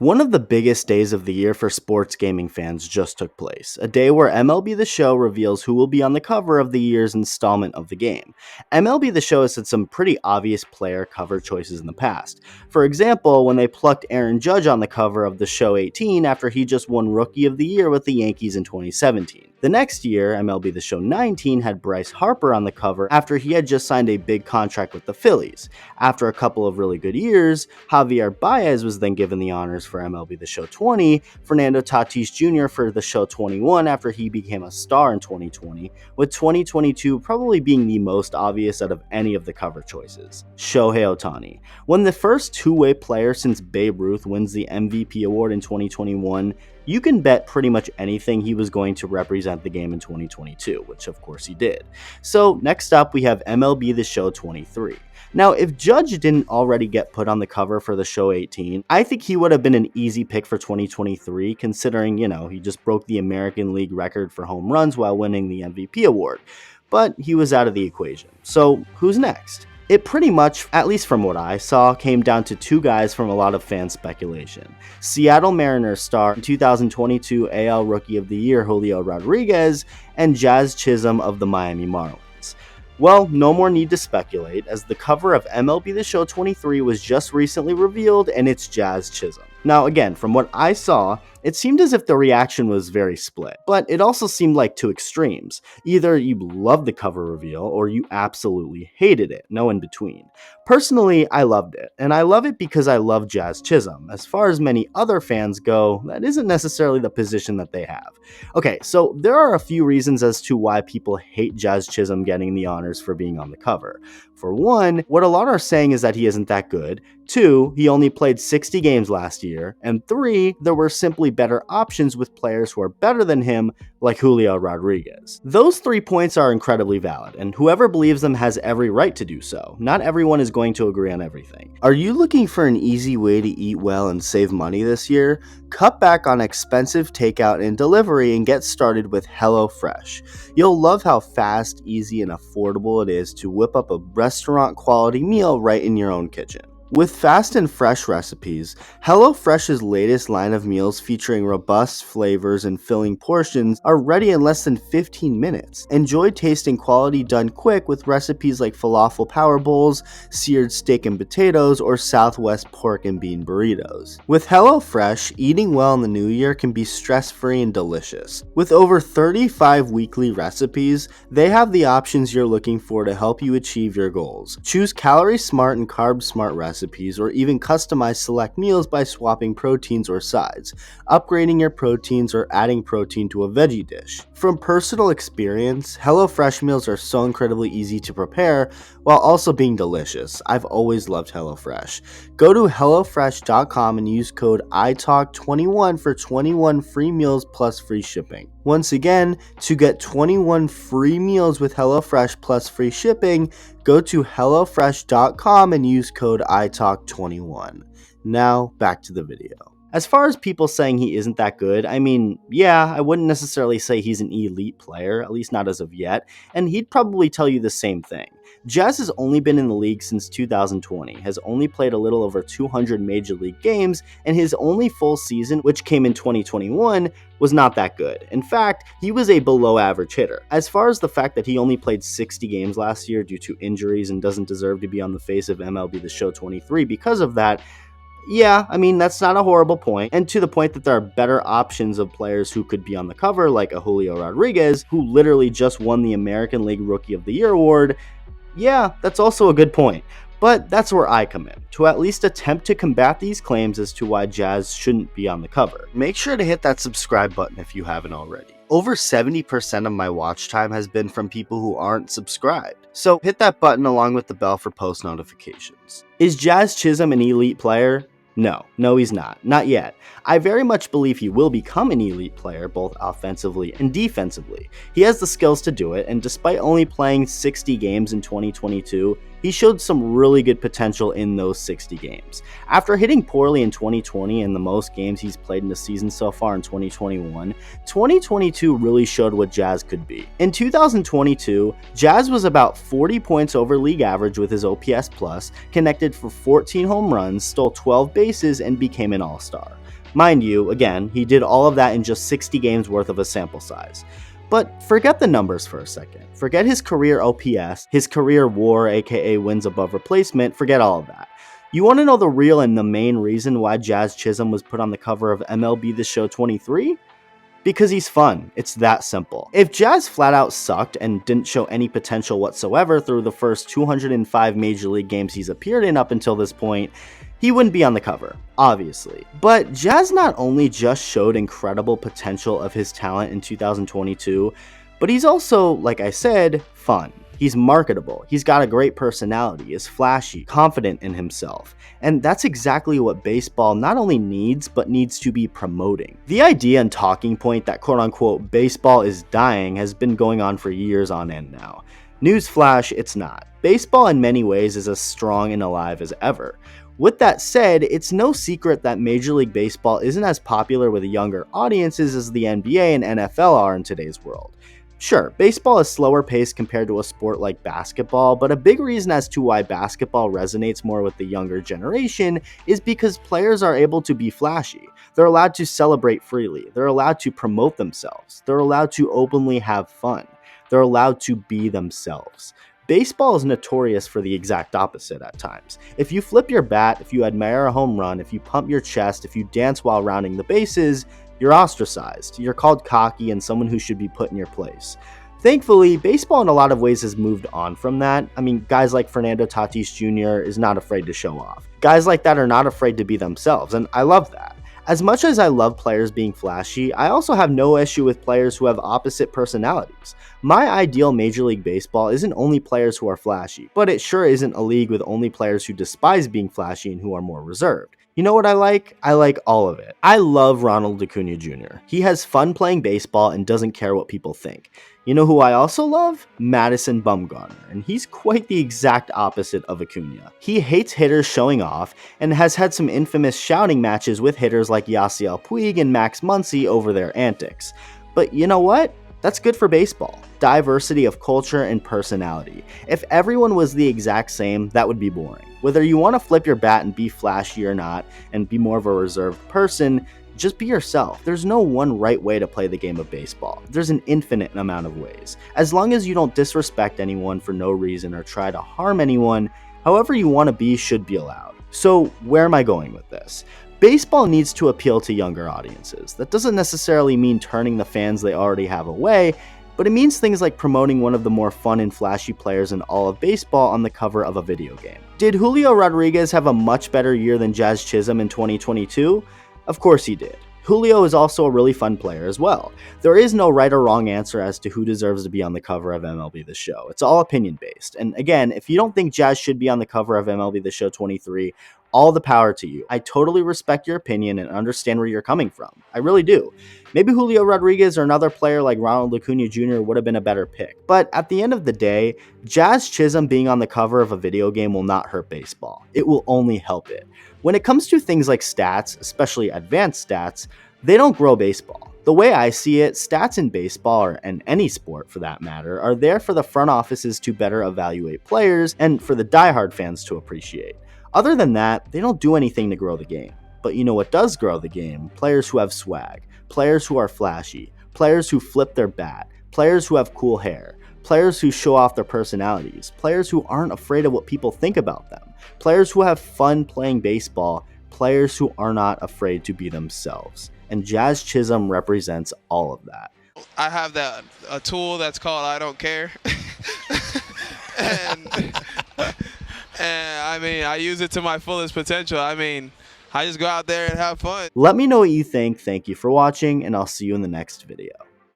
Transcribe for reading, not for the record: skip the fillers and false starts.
One of the biggest days of the year for sports gaming fans just took place, a day where MLB The Show reveals who will be on the cover of the year's installment of the game. MLB The Show has had some pretty obvious player cover choices in the past. For example, when they plucked Aaron Judge on the cover of The Show 18 after he just won Rookie of the Year with the Yankees in 2017. The next year, MLB The Show 19 had Bryce Harper on the cover after he had just signed a big contract with the Phillies. After a couple of really good years, Javier Baez was then given the honors for MLB The Show 20, Fernando Tatis Jr. for The Show 21 after he became a star in 2020, with 2022 probably being the most obvious out of any of the cover choices. Shohei Ohtani. When the first two-way player since Babe Ruth wins the MVP award in 2021, you can bet pretty much anything he was going to represent the game in 2022, which of course he did. So next up we have MLB The Show 23. Now, if Judge didn't already get put on the cover for The Show 18, I think he would have been an easy pick for 2023, considering, he just broke the American League record for home runs while winning the MVP award. But he was out of the equation. So who's next? It pretty much, at least from what I saw, came down to two guys from a lot of fan speculation. Seattle Mariners star 2022 AL Rookie of the Year Julio Rodriguez and Jazz Chisholm of the Miami Marlins. Well, no more need to speculate, as the cover of MLB The Show 23 was just recently revealed, and it's Jazz Chisholm. Now again, from what I saw, it seemed as if the reaction was very split, but it also seemed like two extremes. Either you loved the cover reveal, or you absolutely hated it, no in between. Personally, I loved it, and I love it because I love Jazz Chisholm. As far as many other fans go, that isn't necessarily the position that they have. Okay, so there are a few reasons as to why people hate Jazz Chisholm getting the honors for being on the cover. For one, what a lot are saying is that he isn't that good. 2, he only played 60 games last year. And 3, there were simply better options with players who are better than him, like Julio Rodriguez. Those 3 points are incredibly valid, and whoever believes them has every right to do so. Not everyone is going to agree on everything. Are you looking for an easy way to eat well and save money this year? Cut back on expensive takeout and delivery and get started with HelloFresh. You'll love how fast, easy, and affordable it is to whip up a restaurant quality meal right in your own kitchen. With fast and fresh recipes, HelloFresh's latest line of meals featuring robust flavors and filling portions are ready in less than 15 minutes. Enjoy tasting quality done quick with recipes like falafel power bowls, seared steak and potatoes, or Southwest pork and bean burritos. With HelloFresh, eating well in the new year can be stress-free and delicious. With over 35 weekly recipes, they have the options you're looking for to help you achieve your goals. Choose calorie-smart and carb-smart recipes, or even customize select meals by swapping proteins or sides, upgrading your proteins, or adding protein to a veggie dish. From personal experience, HelloFresh meals are so incredibly easy to prepare while also being delicious. I've always loved HelloFresh. Go to HelloFresh.com and use code iTalk21 for 21 free meals plus free shipping. Once again, to get 21 free meals with HelloFresh plus free shipping, go to HelloFresh.com and use code iTalk21. Now, back to the video. As far as people saying he isn't that good, I mean, yeah, I wouldn't necessarily say he's an elite player, at least not as of yet, and he'd probably tell you the same thing. Jazz has only been in the league since 2020, has only played a little over 200 major league games, and his only full season, which came in 2021, was not that good. In fact, he was a below average hitter. As far as the fact that he only played 60 games last year due to injuries and doesn't deserve to be on the face of MLB The Show 23 because of that, yeah, I mean, that's not a horrible point. And to the point that there are better options of players who could be on the cover, like a Julio Rodriguez, who literally just won the American League Rookie of the Year award. Yeah, that's also a good point. But that's where I come in, to at least attempt to combat these claims as to why Jazz shouldn't be on the cover. Make sure to hit that subscribe button if you haven't already. Over 70% of my watch time has been from people who aren't subscribed. So hit that button along with the bell for post notifications. Is Jazz Chisholm an elite player? No, he's not. Not yet. I very much believe he will become an elite player, both offensively and defensively. He has the skills to do it, and despite only playing 60 games in 2022, He showed some really good potential in those 60 games. After hitting poorly in 2020 and the most games he's played in the season so far in 2021, 2022 really showed what Jazz could be. In 2022, Jazz was about 40 points over league average with his OPS+, connected for 14 home runs, stole 12 bases, and became an all-star. Mind you, again, he did all of that in just 60 games worth of a sample size. But forget the numbers for a second. Forget his career OPS, his career WAR, aka wins above replacement, forget all of that. You want to know the real and the main reason why Jazz Chisholm was put on the cover of MLB The Show 23? Because he's fun. It's that simple. If Jazz flat out sucked and didn't show any potential whatsoever through the first 205 Major League games he's appeared in up until this point, he wouldn't be on the cover, obviously. But Jazz not only just showed incredible potential of his talent in 2022, but he's also, like I said, fun. He's marketable, he's got a great personality, is flashy, confident in himself, and that's exactly what baseball not only needs, but needs to be promoting. The idea and talking point that quote-unquote baseball is dying has been going on for years on end now. Newsflash, it's not. Baseball in many ways is as strong and alive as ever. With that said, it's no secret that Major League Baseball isn't as popular with younger audiences as the NBA and NFL are in today's world. Sure, baseball is slower paced compared to a sport like basketball, but a big reason as to why basketball resonates more with the younger generation is because players are able to be flashy. They're allowed to celebrate freely. They're allowed to promote themselves. They're allowed to openly have fun. They're allowed to be themselves. Baseball is notorious for the exact opposite at times. If you flip your bat, if you admire a home run, if you pump your chest, if you dance while rounding the bases, you're ostracized. You're called cocky and someone who should be put in your place. Thankfully, baseball in a lot of ways has moved on from that. I mean, guys like Fernando Tatis Jr. is not afraid to show off. Guys like that are not afraid to be themselves, and I love that. As much as I love players being flashy, I also have no issue with players who have opposite personalities. My ideal Major League Baseball isn't only players who are flashy, but it sure isn't a league with only players who despise being flashy and who are more reserved. You know what I like? I like all of it. I love Ronald Acuna Jr. He has fun playing baseball and doesn't care what people think. You know who I also love? Madison Bumgarner, and he's quite the exact opposite of Acuna. He hates hitters showing off and has had some infamous shouting matches with hitters like Yasiel Puig and Max Muncy over their antics. But you know what? That's good for baseball. Diversity of culture and personality. If everyone was the exact same, that would be boring. Whether you want to flip your bat and be flashy or not, and be more of a reserved person, just be yourself. There's no one right way to play the game of baseball. There's an infinite amount of ways. As long as you don't disrespect anyone for no reason or try to harm anyone, however you want to be should be allowed. So where am I going with this? Baseball needs to appeal to younger audiences. That doesn't necessarily mean turning the fans they already have away, but it means things like promoting one of the more fun and flashy players in all of baseball on the cover of a video game. Did Julio Rodriguez have a much better year than Jazz Chisholm in 2022? Of course he did. Julio is also a really fun player as well. There is no right or wrong answer as to who deserves to be on the cover of MLB The Show. It's all opinion based. And again, if you don't think Jazz should be on the cover of MLB The Show 23, all the power to you. I totally respect your opinion and understand where you're coming from. I really do. Maybe Julio Rodriguez or another player like Ronald Acuna Jr. would have been a better pick. But at the end of the day, Jazz Chisholm being on the cover of a video game will not hurt baseball. It will only help it. When it comes to things like stats, especially advanced stats, they don't grow baseball. The way I see it, stats in baseball, or in any sport for that matter, are there for the front offices to better evaluate players and for the diehard fans to appreciate. Other than that, they don't do anything to grow the game. But you know what does grow the game? Players who have swag, players who are flashy, players who flip their bat, players who have cool hair, players who show off their personalities, players who aren't afraid of what people think about them, players who have fun playing baseball, players who are not afraid to be themselves. And Jazz Chisholm represents all of that. I have a tool that's called I Don't Care. and I mean, I use it to my fullest potential. I mean, I just go out there and have fun. Let me know what you think. Thank you for watching, and I'll see you in the next video.